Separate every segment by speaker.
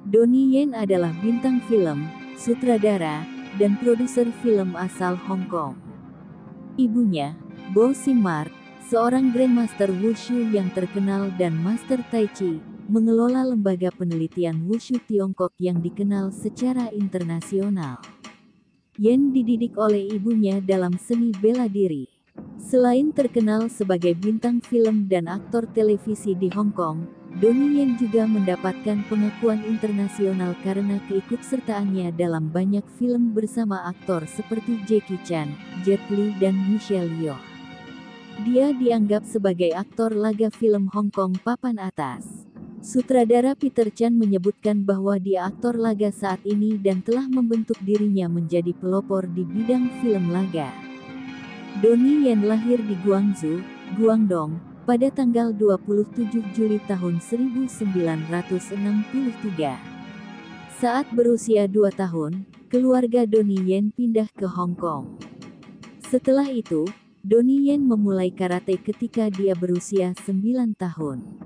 Speaker 1: Donnie Yen adalah bintang film, sutradara, dan produser film asal Hong Kong. Ibunya, Bo Sim Mark, seorang Grandmaster Wushu yang terkenal dan Master Tai Chi, mengelola lembaga penelitian Wushu Tiongkok yang dikenal secara internasional. Yen dididik oleh ibunya dalam seni bela diri. Selain terkenal sebagai bintang film dan aktor televisi di Hong Kong, Donnie Yen juga mendapatkan pengakuan internasional karena keikutsertaannya dalam banyak film bersama aktor seperti Jackie Chan, Jet Li dan Michelle Yeoh. Dia dianggap sebagai aktor laga film Hong Kong papan atas. Sutradara Peter Chan menyebutkan bahwa dia aktor laga saat ini dan telah membentuk dirinya menjadi pelopor di bidang film laga. Donnie Yen lahir di Guangzhou, Guangdong, pada tanggal 27 Juli tahun 1963. Saat berusia 2 tahun, keluarga Donnie Yen pindah ke Hong Kong. Setelah itu, Donnie Yen memulai karate ketika dia berusia 9 tahun.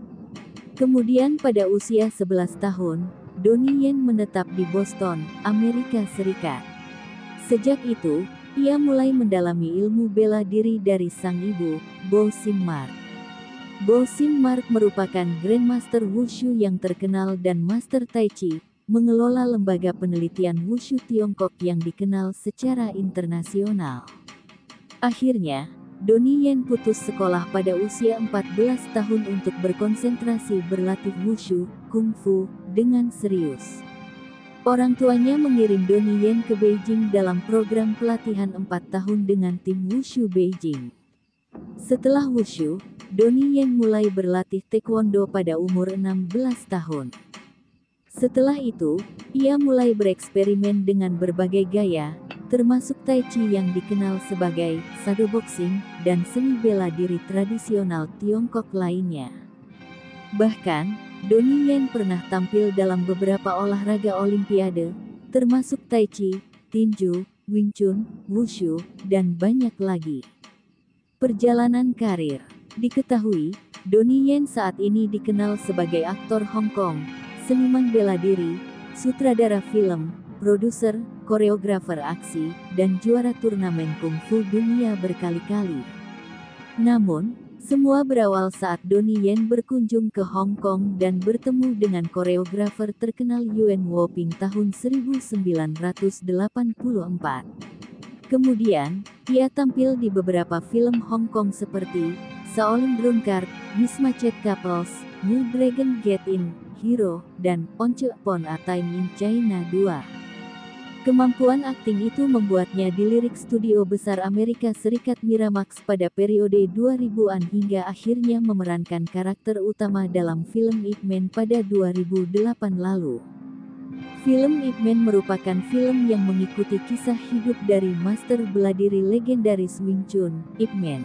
Speaker 1: Kemudian pada usia 11 tahun, Donnie Yen menetap di Boston, Amerika Serikat. Sejak itu, ia mulai mendalami ilmu bela diri dari sang ibu, Bo Sim Mark. Bo Sim Mark merupakan Grandmaster Wushu yang terkenal dan Master Tai Chi, mengelola lembaga penelitian Wushu Tiongkok yang dikenal secara internasional. Akhirnya, Donnie Yen putus sekolah pada usia 14 tahun untuk berkonsentrasi berlatih wushu, kungfu, dengan serius. Orang tuanya mengirim Donnie Yen ke Beijing dalam program pelatihan 4 tahun dengan tim Wushu Beijing. Setelah wushu, Donnie Yen mulai berlatih taekwondo pada umur 16 tahun. Setelah itu, ia mulai bereksperimen dengan berbagai gaya, termasuk Tai Chi yang dikenal sebagai Shadow-boxing, dan seni bela diri tradisional Tiongkok lainnya. Bahkan, Donnie Yen pernah tampil dalam beberapa olahraga olimpiade, termasuk Tai Chi, Tinju, Wing Chun, Wushu, dan banyak lagi. Perjalanan karir. Diketahui, Donnie Yen saat ini dikenal sebagai aktor Hong Kong, seniman bela diri, sutradara film, produser, koreografer aksi, dan juara turnamen kungfu dunia berkali-kali. Namun, semua berawal saat Donnie Yen berkunjung ke Hong Kong dan bertemu dengan koreografer terkenal Yuen Woo-ping tahun 1984. Kemudian, ia tampil di beberapa film Hong Kong seperti Shaolin Drunkard, Mismatched Couples, New Dragon Get In, Hero, dan Once Upon a Time in China 2. Kemampuan akting itu membuatnya dilirik studio besar Amerika Serikat Miramax pada periode 2000-an hingga akhirnya memerankan karakter utama dalam film Ip Man pada 2008 lalu. Film Ip Man merupakan film yang mengikuti kisah hidup dari master bela diri legendaris Wing Chun, Ip Man.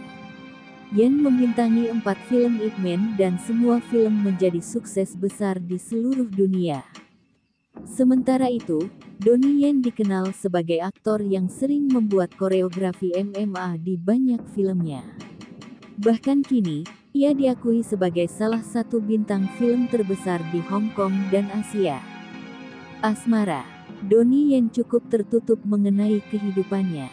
Speaker 1: Yen membintangi 4 film Ip Man dan semua film menjadi sukses besar di seluruh dunia. Sementara itu, Donnie Yen dikenal sebagai aktor yang sering membuat koreografi MMA di banyak filmnya. Bahkan kini, ia diakui sebagai salah satu bintang film terbesar di Hong Kong dan Asia. Asmara. Donnie Yen cukup tertutup mengenai kehidupannya.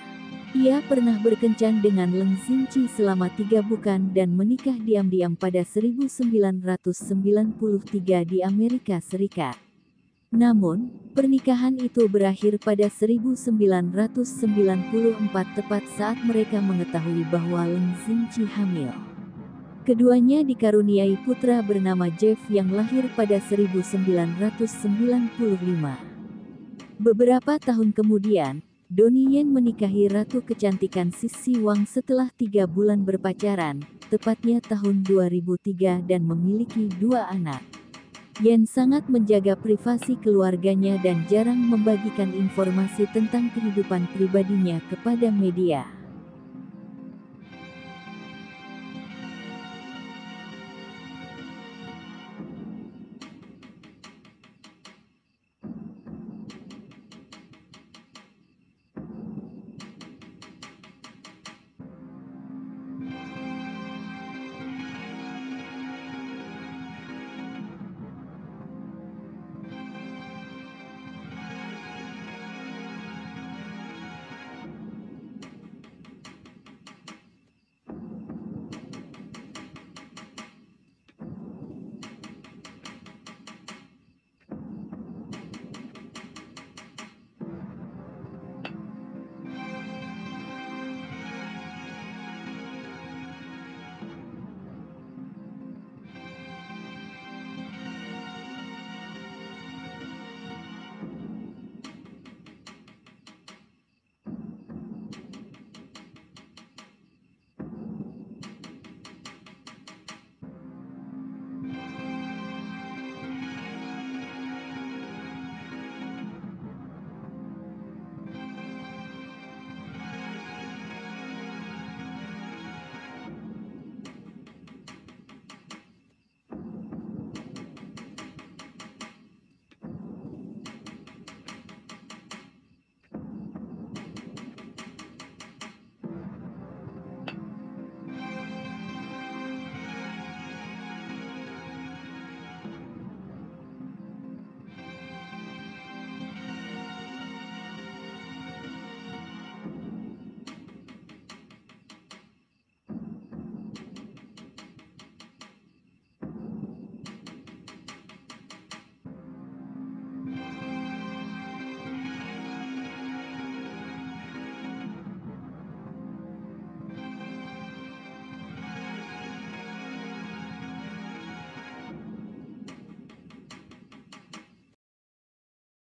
Speaker 1: Ia pernah berkencan dengan Leng Xingqi selama 3 bukan dan menikah diam-diam pada 1993 di Amerika Serikat. Namun, pernikahan itu berakhir pada 1994 tepat saat mereka mengetahui bahwa Leng Xingqi hamil. Keduanya dikaruniai putra bernama Jeff yang lahir pada 1995. Beberapa tahun kemudian, Donnie Yen menikahi Ratu Kecantikan Cixi Wang setelah 3 bulan berpacaran, tepatnya tahun 2003 dan memiliki 2 anak. Yen sangat menjaga privasi keluarganya dan jarang membagikan informasi tentang kehidupan pribadinya kepada media.